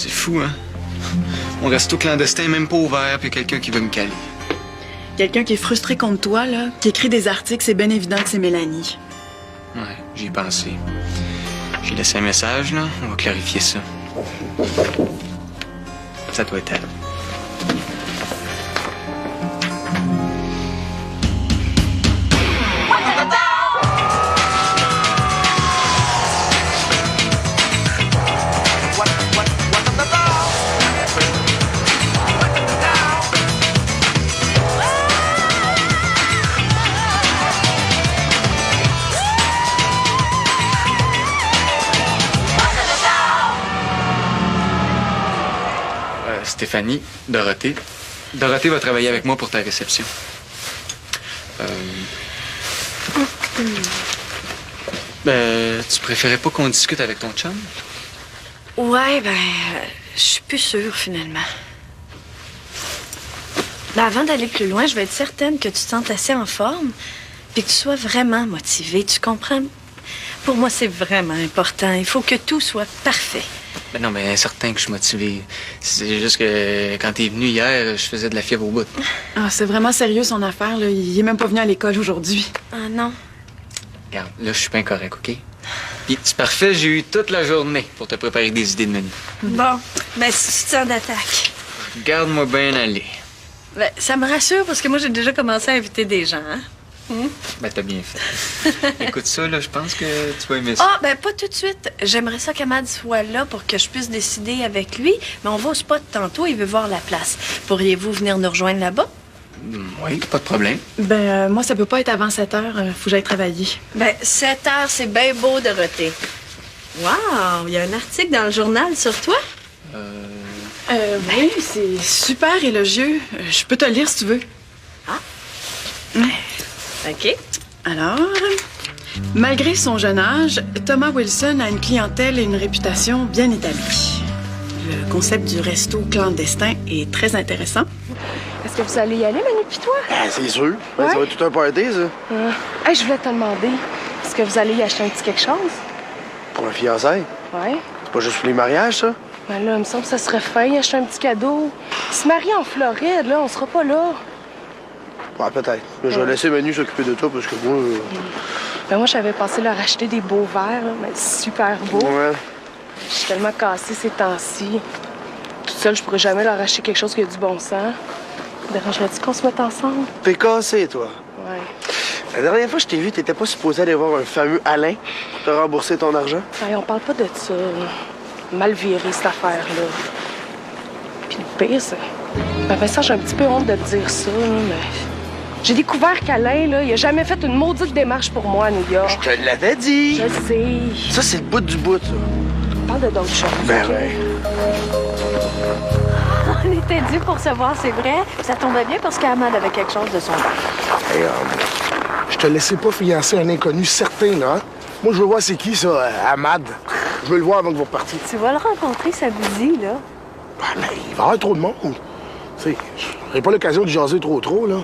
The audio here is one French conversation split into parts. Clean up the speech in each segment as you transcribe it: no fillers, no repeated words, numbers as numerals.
C'est fou, hein? Mon resto clandestin est même pas ouvert, puis quelqu'un qui veut me caler. Quelqu'un qui est frustré contre toi, là, qui écrit des articles, c'est bien évident que c'est Mélanie. Ouais, j'y ai pensé. J'ai laissé un message, là. On va clarifier ça. Ça doit être elle. Stéphanie, Dorothée. Dorothée va travailler avec moi pour ta réception. Tu préférais pas qu'on discute avec ton chum? Ouais, je suis plus sûre, finalement. Avant d'aller plus loin, je veux être certaine que tu te sentes assez en forme puis que tu sois vraiment motivée. Tu comprends? Pour moi, c'est vraiment important. Il faut que tout soit parfait. Ben non, mais certain que je suis motivé. C'est juste que quand t'es venu hier, je faisais de la fièvre au bout. Ah, c'est vraiment sérieux, son affaire, là. Il est même pas venu à l'école aujourd'hui. Ah non? Regarde, là, je suis pas incorrect, OK? Puis c'est parfait, j'ai eu toute la journée pour te préparer des idées de menu. Bon, si tu sens d'attaque. Garde-moi bien aller. Ça me rassure parce que moi, j'ai déjà commencé à inviter des gens, hein? Ben, t'as bien fait. Écoute ça, là, je pense que tu vas aimer ça. Ah, pas tout de suite. J'aimerais ça qu'Amad soit là pour que je puisse décider avec lui. Mais on va au spot tantôt, il veut voir la place. Pourriez-vous venir nous rejoindre là-bas? Oui, pas de problème. Moi, ça peut pas être avant 7 heures. Faut que j'aille travailler. 7 heures, c'est bien beau, Dorothée. Wow, il y a un article dans le journal sur toi? Oui, c'est super élogieux. Je peux te le lire si tu veux. Ah. OK. Alors, malgré son jeune âge, Thomas Wilson a une clientèle et une réputation bien établies. Le concept du resto clandestin est très intéressant. Est-ce que vous allez y aller, Manu pis toi? C'est sûr. Ouais. Ça va être tout un party, ça. Je voulais te demander, est-ce que vous allez y acheter un petit quelque chose? Pour un fiançailles. Ouais. C'est pas juste pour les mariages, ça? Là, il me semble que ça serait fin, acheter un petit cadeau. Il se marie en Floride, là, on sera pas là. Ouais, peut-être. Mais je vais laisser Manu s'occuper de toi parce que moi... Moi, j'avais pensé leur acheter des beaux verres, là, mais super beaux. Ouais. Je suis tellement cassée ces temps-ci. Toute seule, je pourrais jamais leur acheter quelque chose qui a du bon sens. Dérangerait-tu qu'on se mette ensemble? T'es cassé, toi. Ouais. La dernière fois que je t'ai vu, t'étais pas supposé aller voir un fameux Alain pour te rembourser ton argent? On parle pas de ça. Mal viré, cette affaire-là. Puis le pire, c'est... Vincent, j'ai un petit peu honte de te dire ça, là, mais... J'ai découvert qu'Alain, là, il a jamais fait une maudite démarche pour moi à New York. Je te l'avais dit! Je sais. Ça, c'est le bout du bout, ça. On parle de d'autres choses. Ouais. On était dû pour se voir, c'est vrai. Ça tombait bien parce qu'Amad avait quelque chose de son côté. Hey, Je te laissais pas fiancer un inconnu certain, là, hein? Moi, je veux voir c'est qui, ça, Ahmad. Je veux le voir avant que vous repartiez. Tu vas le rencontrer, ça vous dit, là? Mais il va y avoir trop de monde. Tu sais, j'aurai pas l'occasion de jaser trop, là.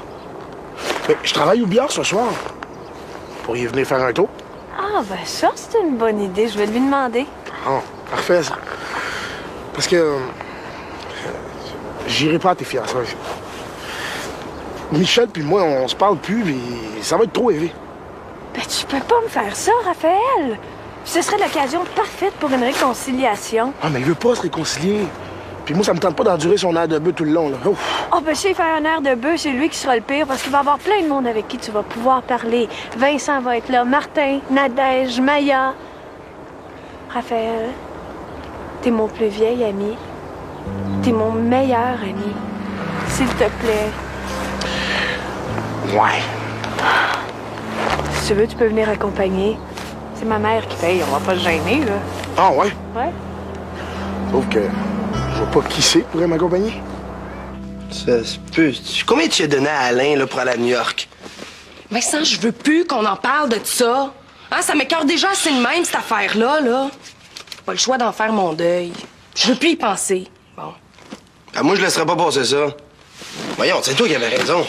Mais je travaille au billard ce soir. Vous pourriez venir faire un tour? Ah, ça, c'est une bonne idée. Je vais lui demander. Ah, parfait, ça. Parce que... j'irai pas à tes fiançailles. Michel puis moi, on se parle plus, puis ça va être trop élevé. Tu peux pas me faire ça, Raphaël. Ce serait l'occasion parfaite pour une réconciliation. Ah, mais il veut pas se réconcilier. Puis moi, ça me tente pas d'endurer son air de bœuf tout le long, là. Ouf. S'il fait un air de bœuf, c'est lui qui sera le pire parce qu'il va y avoir plein de monde avec qui tu vas pouvoir parler. Vincent va être là, Martin, Nadège, Maya. Raphaël, t'es mon plus vieil ami. T'es mon meilleur ami. S'il te plaît. Ouais. Si tu veux, tu peux venir accompagner. C'est ma mère qui paye, on va pas se gêner, là. Ah, ouais? Ouais. Sauf que je vois pas qui c'est pourrait m'accompagner. Ça se peut. Combien tu as donné à Alain, là, pour aller à New York? Vincent, je veux plus qu'on en parle de ça. Hein, ça m'écoeure déjà assez de même, cette affaire-là, là. Pas le choix d'en faire mon deuil. Je veux plus y penser. Bon. Moi, je laisserai pas passer ça. Voyons, c'est toi qui avais raison.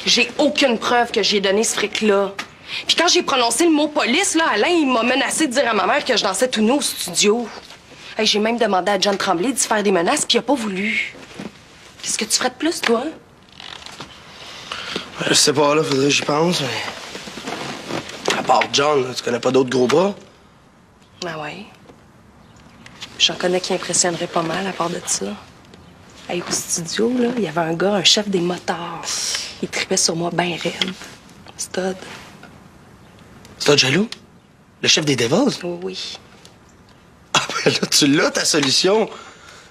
J'ai aucune preuve que j'ai donné ce fric-là. Puis quand j'ai prononcé le mot police, là, Alain, il m'a menacé de dire à ma mère que je dansais tout nu au studio. Hey, j'ai même demandé à John Tremblay de se faire des menaces, puis il a pas voulu. Qu'est-ce que tu ferais de plus, toi? Je sais pas, là, faudrait que j'y pense, mais... À part John, là, tu connais pas d'autres gros bras? Ah ouais. J'en connais qui impressionnerait pas mal à part de ça. Hey, au studio, là, il y avait un gars, un chef des motards. Il tripait sur moi ben raide. Stud. Stud jaloux? Le chef des Devils? Oui, oui. Ah, ben là, tu l'as, ta solution.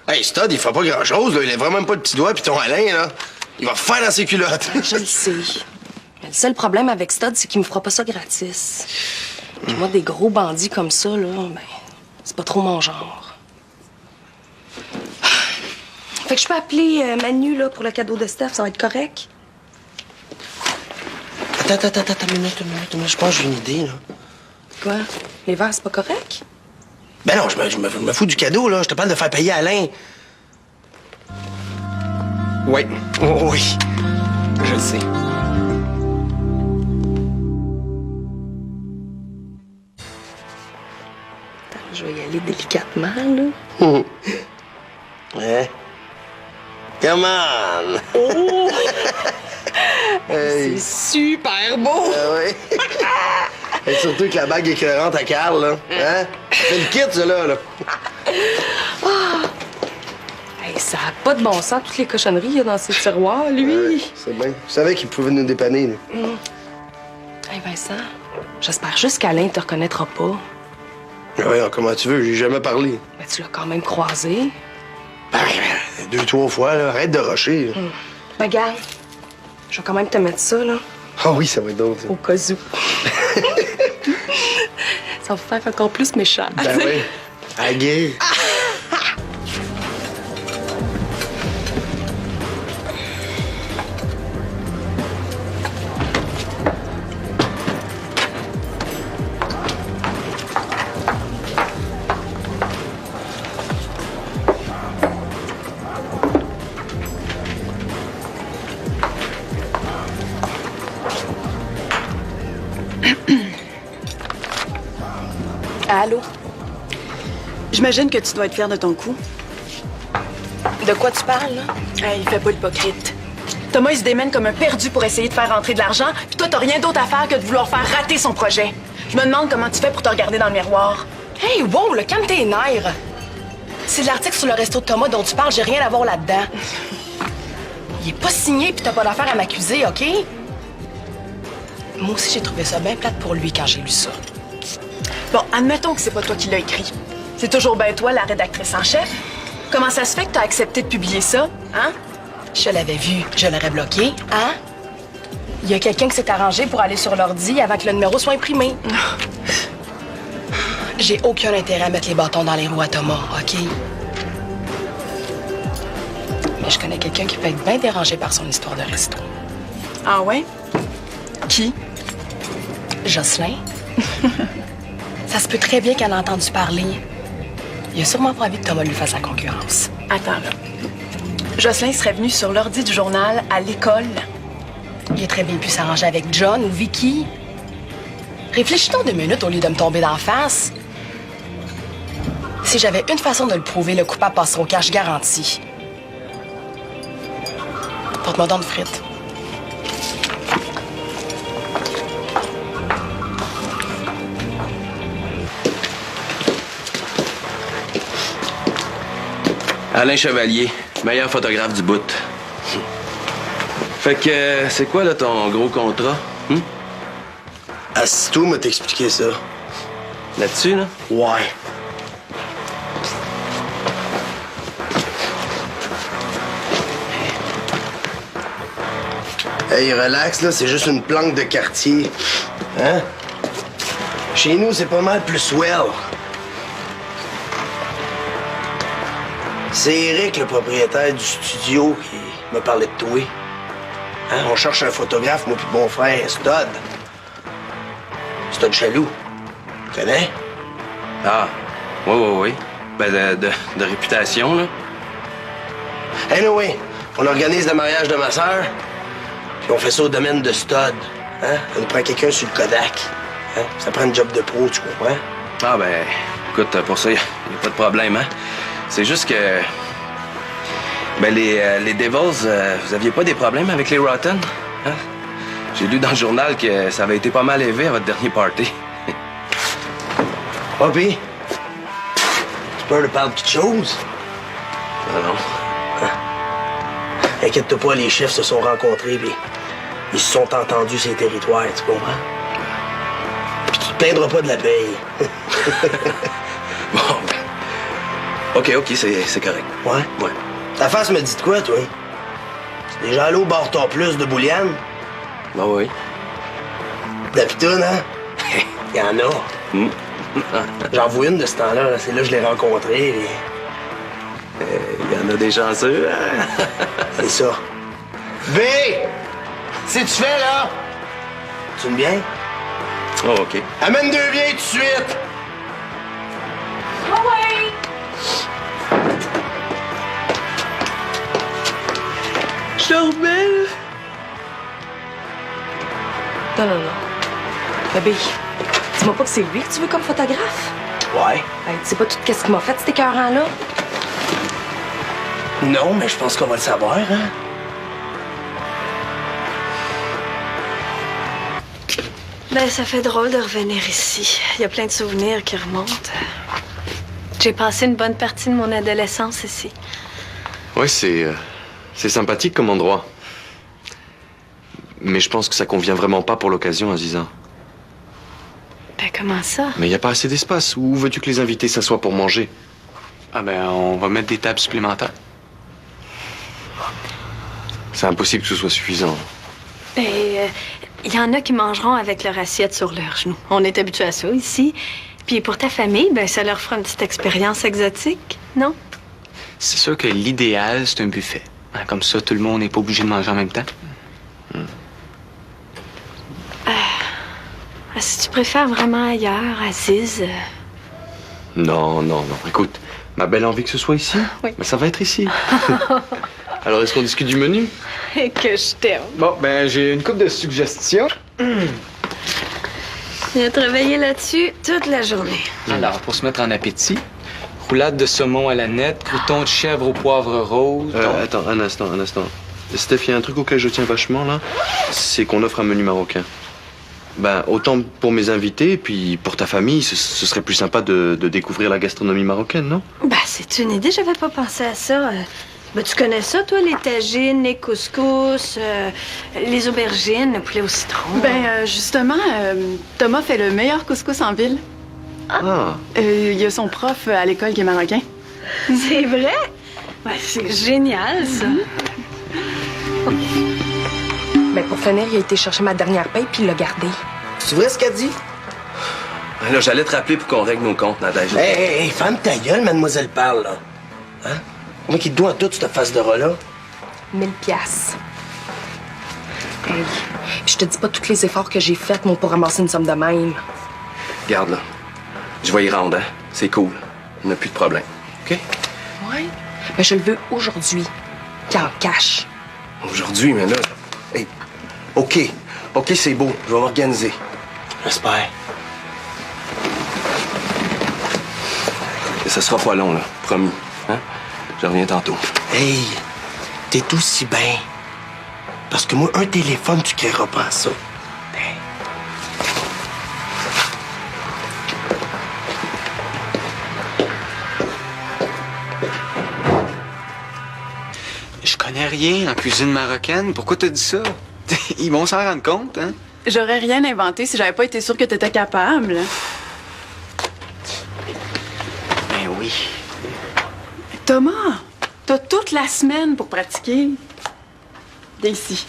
Hey, Stud, il fait pas grand-chose, là. Il a vraiment pas de petit doigt, puis ton Alain, là, il va faire dans ses culottes. Je le sais. Mais le seul problème avec Stud, c'est qu'il me fera pas ça gratis. Puis moi, des gros bandits comme ça, là, ben, c'est pas trop mon genre. Fait que je peux appeler Manu, là, pour le cadeau de Steph, ça va être correct? Attends, une minute. Je pense que j'ai une idée, là. Quoi? Les verres, c'est pas correct? Ben non, je me fous du cadeau, là. Je te parle de faire payer Alain. Oui. Oh, oui. Je le sais. Attends, je vais y aller délicatement, là. Ouais. Come on! Oh! Hey. C'est super beau! Ah oui. Et surtout que la bague écœurante à Carl, là. Hein? C'est le kit, ça, là. Hey, ça a pas de bon sens, toutes les cochonneries qu'il y a dans ces tiroirs, lui. C'est bien. Je savais qu'il pouvait nous dépanner, là. Hey, Vincent, j'espère juste qu'Alain te reconnaîtra pas. Oui, comment tu veux? J'ai jamais parlé. Mais tu l'as quand même croisé. Ben, 2-3 fois, là. Arrête de rusher. Ben, regarde, je vais quand même te mettre ça, là, Ah oui, ça va être drôle, ça. au cas où. Ça va faire encore plus méchant. Ben oui. À guerre. Allô? J'imagine que tu dois être fier de ton coup. De quoi tu parles, là? Hey, il fait pas l'hypocrite. Thomas, il se démène comme un perdu pour essayer de faire rentrer de l'argent, puis toi, t'as rien d'autre à faire que de vouloir faire rater son projet. Je me demande comment tu fais pour te regarder dans le miroir. Hey, wow, le calme tes nerfs. C'est l'article sur le resto de Thomas dont tu parles, j'ai rien à voir là-dedans. Il est pas signé, puis t'as pas d'affaire à m'accuser, OK? Moi aussi, j'ai trouvé ça bien plate pour lui quand j'ai lu ça. Bon, admettons que c'est pas toi qui l'as écrit. C'est toujours bien toi, la rédactrice en chef. Comment ça se fait que t'as accepté de publier ça, hein? Je l'avais vu, je l'aurais bloqué, hein? Il y a quelqu'un qui s'est arrangé pour aller sur l'ordi avant que le numéro soit imprimé. J'ai aucun intérêt à mettre les bâtons dans les roues à Thomas, OK? Mais je connais quelqu'un qui peut être bien dérangé par son histoire de resto. Ah ouais? Qui? Jocelyn? Ça se peut très bien qu'elle a entendu parler. Il a sûrement pas envie que Thomas lui fasse la concurrence. Attends, là. Jocelyn serait venu sur l'ordi du journal à l'école. Il a très bien pu s'arranger avec John ou Vicky. Réfléchis donc 2 minutes au lieu de me tomber d'en face. Si j'avais une façon de le prouver, le coupable passera au cash garanti. Porte-moi donc de frites. Alain Chevalier, meilleur photographe du bout. Fait que, c'est quoi, là, ton gros contrat? Assis-toi, m'a t'expliquer ça. Là-dessus, là? Ouais. Hey, relax, là, c'est juste une planque de quartier. Hein? Chez nous, c'est pas mal plus swell. C'est Eric, le propriétaire du studio, qui m'a parlé de toi. Hein? On cherche un photographe, moi puis mon frère, Stud. Stud Chaloux. Tu connais? Ah, oui. Ben, de réputation, là. Anyway, on organise le mariage de ma sœur, puis on fait ça au domaine de Stud. Hein? On prend quelqu'un sur le Kodak. Hein? Ça prend une job de pro, tu comprends? Ah, ben, Écoute, pour ça, y a pas de problème, hein? C'est juste que... Ben, les Devils, vous aviez pas des problèmes avec les Rotten? Hein? J'ai lu dans le journal que ça avait été pas mal élevé à votre dernier party. Bobby, tu peur de perdre quelque chose? Ah non. Inquiète-toi pas, les chefs se sont rencontrés, puis ils se sont entendus ces territoires, tu comprends? Puis tu te plaindras pas de la paye. Bon, ben... OK, c'est correct. Ouais? Ouais. Ta face me dit de quoi, toi? C'est déjà allé au bar ton plus de Bouliane? Ben oui. De la pitoune, hein? Il y en a. J'en vois une de ce temps-là, là. C'est là que je l'ai rencontrée. Et... Il y en a des chanceux, hein? C'est ça. B! Si tu fais, là? Tu me viens? Oh, OK. Amène 2 vieilles tout de suite! Je dors belle. Non. Bébé, dis-moi pas que c'est lui que tu veux comme photographe. Ouais. Hey, tu sais pas tout qu'est-ce qu'il m'a fait, cet écœurant-là? Non, mais je pense qu'on va le savoir, hein? Ben, ça fait drôle de revenir ici. Il y a plein de souvenirs qui remontent. J'ai passé une bonne partie de mon adolescence ici. Oui, c'est sympathique comme endroit. Mais je pense que ça convient vraiment pas pour l'occasion, Aziza. Ben, comment ça? Mais il n'y a pas assez d'espace. Où veux-tu que les invités s'assoient pour manger? Ah ben, on va mettre des tables supplémentaires. C'est impossible que ce soit suffisant. Ben, il y en a qui mangeront avec leur assiette sur leurs genoux. On est habitué à ça ici. Puis pour ta famille, ben, ça leur fera une petite expérience exotique, non? C'est sûr que l'idéal, c'est un buffet. Hein, comme ça, tout le monde n'est pas obligé de manger en même temps. Si tu préfères vraiment ailleurs, Aziz... Non. Écoute, ma belle a envie que ce soit ici. Oui. Mais ça va être ici. Alors, est-ce qu'on discute du menu? Et que je t'aime. Bon, ben, j'ai une couple de suggestions. J'ai travaillé là-dessus toute la journée. Alors, pour se mettre en appétit, roulade de saumon à la nette, croûtons de chèvre au poivre rose. Attends, un instant. Steph, il y a un truc auquel je tiens vachement, là. C'est qu'on offre un menu marocain. Ben, autant pour mes invités, et puis pour ta famille, ce serait plus sympa de découvrir la gastronomie marocaine, non? Ben, c'est une idée, j'avais pas pensé à ça. Ben, tu connais ça, toi, les tagines, les couscous, les aubergines, le poulet au citron. Ben, justement, Thomas fait le meilleur couscous en ville. Ah. Il y a son prof à l'école qui est marocain. C'est vrai? Ben, c'est génial, ça. Ben, pour finir, il a été chercher ma dernière paye puis il l'a gardée. C'est vrai ce qu'elle dit? Ben là, j'allais te rappeler pour qu'on règle nos comptes, Nadège. Hey, ferme ta gueule, mademoiselle parle, là. Hein? Moi qui te dois tout cette face de rat-là. 1000 piastres. Hey, je te dis pas tous les efforts que j'ai faits, moi, pour ramasser une somme de même. Garde, là. Je vais y rendre, hein. C'est cool. On n'a plus de problème. OK? Ouais? Ben, je le veux aujourd'hui. Puis en cash. Aujourd'hui, mais là... Hey, OK, c'est beau. Je vais m'organiser. J'espère. Et ça sera pas long, là. Promis. Hein? Je reviens tantôt. Hey, t'es aussi bien. Parce que moi, un téléphone, tu créeras pas à ça. Je connais rien en cuisine marocaine. Pourquoi t'as dit ça? Ils vont s'en rendre compte, hein? J'aurais rien inventé si j'avais pas été sûre que t'étais capable. Ben oui. Thomas, t'as toute la semaine pour pratiquer. Viens ici.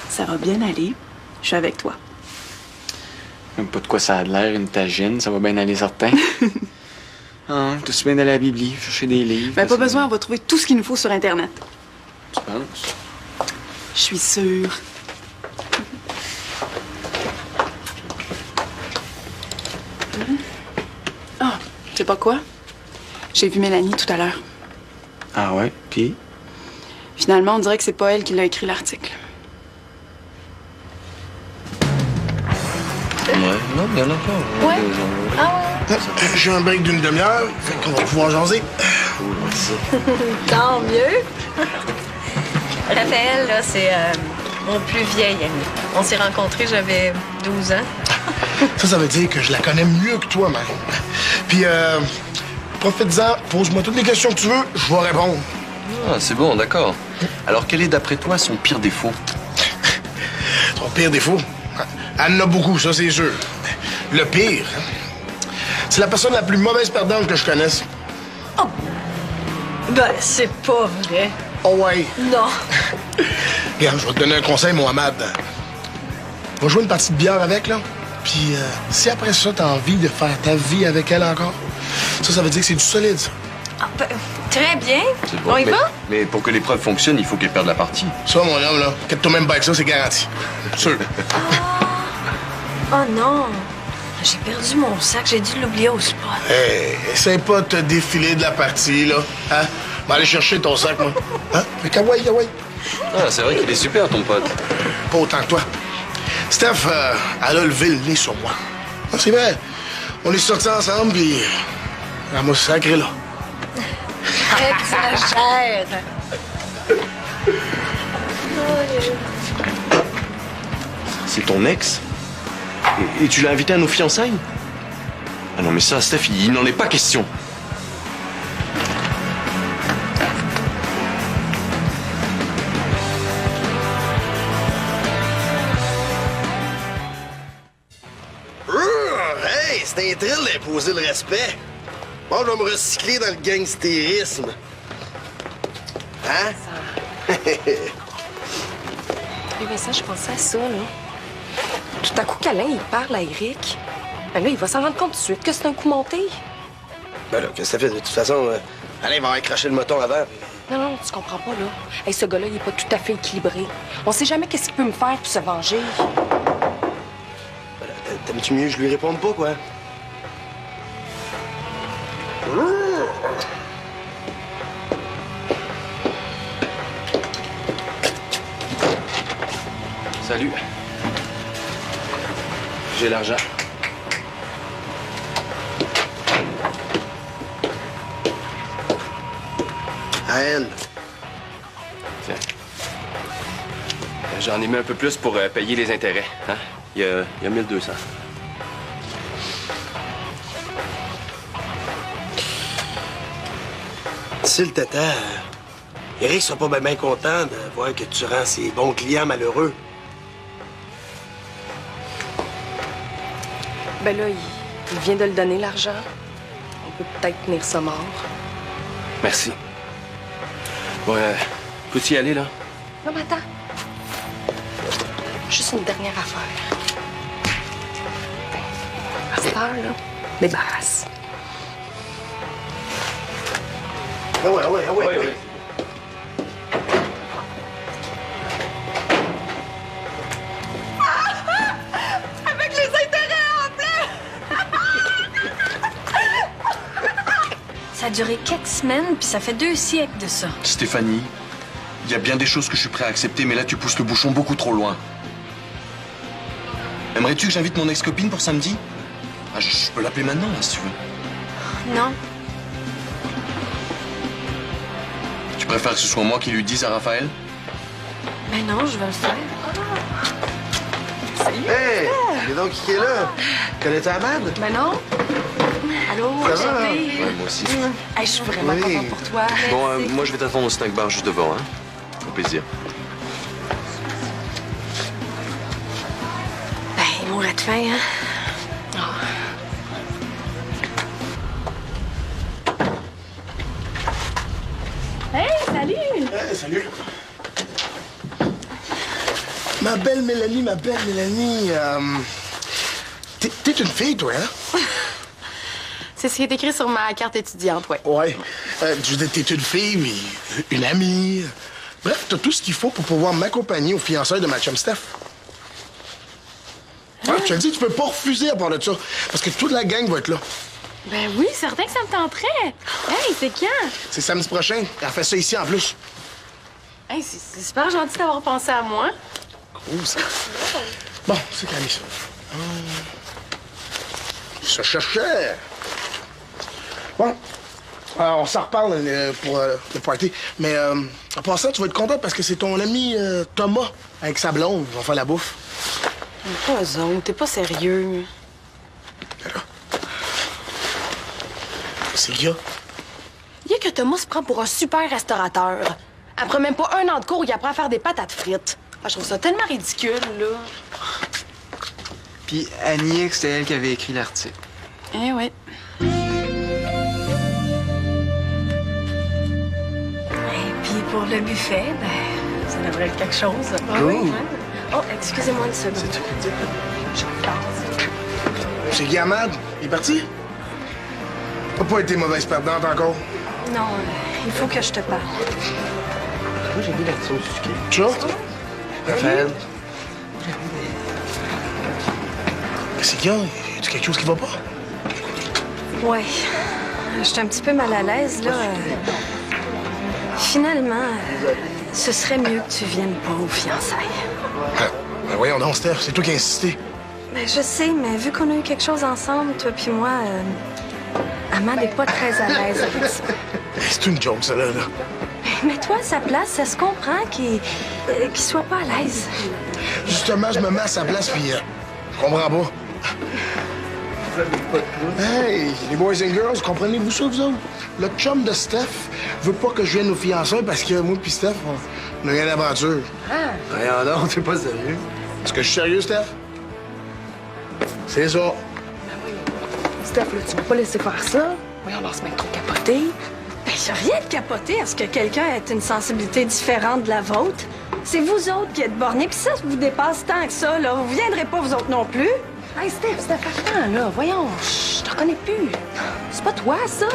Ça va bien aller. Je suis avec toi. Même pas de quoi ça a de l'air, une tagine. Ça va bien aller, certain. Ah, tout se bien d'aller à la bibli, chercher des livres. Ben, pas besoin, on va trouver tout ce qu'il nous faut sur Internet. Tu penses? Je suis sûre. Ah, tu sais pas quoi? J'ai vu Mélanie tout à l'heure. Ah ouais? Puis? Finalement, on dirait que c'est pas elle qui l'a écrit l'article. Ouais, non, Non, il y en a pas. Ouais. Ah ouais? J'ai un break d'une demi-heure, fait qu'on va pouvoir jaser. Cool, merci. Tant mieux. Raphaël, là, c'est mon plus vieil ami. On s'est rencontrés, j'avais 12 ans. Ça veut dire que je la connais mieux que toi, même. Puis, profite-en, pose-moi toutes les questions que tu veux, je vais répondre. Ah, c'est bon, d'accord. Alors, quel est, d'après toi, son pire défaut? Son pire défaut? Elle en a beaucoup, ça, c'est sûr. Le pire, c'est la personne la plus mauvaise perdante que je connaisse. Oh! Ben, c'est pas vrai. Oh ouais. Non. Regarde, je vais te donner un conseil, Mohamed. Va jouer une partie de bière avec, là. Puis, si après ça, t'as envie de faire ta vie avec elle encore, ça veut dire que c'est du solide, ça. Ah, ben, très bien. C'est bon, On y va? mais pour que l'épreuve fonctionne, il faut qu'elle perde la partie. Ça, mon homme, là, inquiète-toi même pas avec ça, c'est garanti. Sûr. Oh non. J'ai perdu mon sac. J'ai dû l'oublier au spot. Hey, essaie pas de te défiler de la partie, là. Hein? Va aller chercher ton sac, moi. Hein? Fait kawaii, kawaii. Ah, c'est vrai qu'il est super, ton pote. Pas autant que toi. Steph, elle a levé le nez sur moi. Ah, c'est vrai. On est sortis ensemble, puis elle m'a sacré là. Exagère. C'est ton ex? Et tu l'as invité à nos fiançailles? Ah non, mais ça, Steph, il n'en est pas question. Hey, c'est un thrill d'imposer le respect. Bon, je vais me recycler dans le gangstérisme. Hein? Mais ça, je pensais à ça, là. Tout à coup, Câlin, il parle à Eric. Ben là, il va s'en rendre compte tout de suite que c'est un coup monté. Ben là, qu'est-ce que ça fait? De toute façon, Alain va avoir craché le moton avant. Non, non, tu comprends pas, là. Hey, ce gars-là, il est pas tout à fait équilibré. On sait jamais qu'est-ce qu'il peut me faire pour se venger. Ben là, t'aimes-tu mieux que je lui réponde pas, quoi? Salut. J'ai l'argent. À elle. Tiens. J'en ai mis un peu plus pour payer les intérêts. Hein? Il y a 1200. Si le tata, Eric sera pas bien content de voir que tu rends ses bons clients malheureux. Ben là, il vient de le donner, l'argent. On peut peut-être tenir ça mort. Merci. Bon, peux-tu y aller, là? Non, mais attends. Juste une dernière affaire. À cette heure, là, débarrasse. Ah ouais. Avec les intérêts en plus! Ça a duré quelques semaines, puis ça fait 2 siècles de ça. Stéphanie, il y a bien des choses que je suis prêt à accepter, mais là, tu pousses le bouchon beaucoup trop loin. Aimerais-tu que j'invite mon ex-copine pour samedi? Ah, je peux l'appeler maintenant, là, si tu veux. Non. Tu préfères que ce soit moi qui lui dise à Raphaël? Ben non, je vais le faire. Hey! C'est donc qui est là? Connais-tu Ahmad? Ben non. Allô, Ça va? chérie? Ouais, moi aussi. Hey, je suis vraiment Oui. contente pour toi. Bon, moi, je vais t'attendre au snack bar juste devant, hein. Au plaisir. Ben, il mourrait de faim, hein? Hey, salut! Hey, salut. Ma belle Mélanie, t'es une fille, toi, hein? C'est ce qui est écrit sur ma carte étudiante, ouais. Ouais. Je veux dire, t'es une fille, mais une amie. Bref, t'as tout ce qu'il faut pour pouvoir m'accompagner aux fiançailles de ma chum Steph. Ouais, je te le dis, tu peux pas refuser à part de ça. Parce que toute la gang va être là. Ben oui, certain que ça me tenterait. Hey, c'est quand? C'est samedi prochain. Elle fait ça ici en plus. Hey, c'est super gentil d'avoir pensé à moi. Cool, ça. Bon, c'est calme, ça. se cherchait. Bon, on s'en reparle pour le party. Mais en passant, tu vas être content parce que c'est ton ami Thomas avec sa blonde qui va faire la bouffe. Pas eux autres, t'es pas sérieux. C'est qu'il y a? Il y a que Thomas se prend pour un super restaurateur. Après même pas un an de cours, il apprend à faire des patates frites. Ah, je trouve ça tellement ridicule, là. Puis Annie, c'était elle qui avait écrit l'article. Eh oui. Et puis pour le buffet, ben, ça devrait être quelque chose. Ah oui, hein? Oh, excusez-moi une seconde. C'est Guy Hamad. Il est parti? T'as pas été mauvaise perdante encore. Non, il faut que je te parle. Moi, j'ai mis la sauce sucrée. Tu vois? Raphaël. C'est qu'il y a? Y a quelque chose qui va pas? Ouais. Je suis un petit peu mal à l'aise, là. Finalement, ce serait mieux que tu viennes pas aux fiançailles. Ben voyons donc, Steph, c'est toi qui as insisté. Ben, je sais, mais vu qu'on a eu quelque chose ensemble, toi puis moi, Amand n'est pas très à l'aise avec ça. C'est une joke, ça, là. Mets-toi à sa place, ça se comprend qu'il soit pas à l'aise. Justement, je me mets à sa place, puis je comprends pas. Hey, les boys and girls, comprenez-vous ça, vous autres? Le chum de Steph veut pas que je vienne aux fiançailles parce que moi puis Steph, on a eu une aventure. Voyons donc, t'es pas sérieux. Est-ce que je suis sérieux, Steph? C'est ça. Steph, là, tu vas pas laisser faire ça. Voyons, on se met trop capoté. Ben, j'ai rien de capoté à ce que quelqu'un ait une sensibilité différente de la vôtre. C'est vous autres qui êtes bornés, puis ça vous dépasse tant que ça, là. Vous viendrez pas, vous autres non plus. Hey, Steph, attends, là. Voyons, je te reconnais plus. C'est pas toi, ça.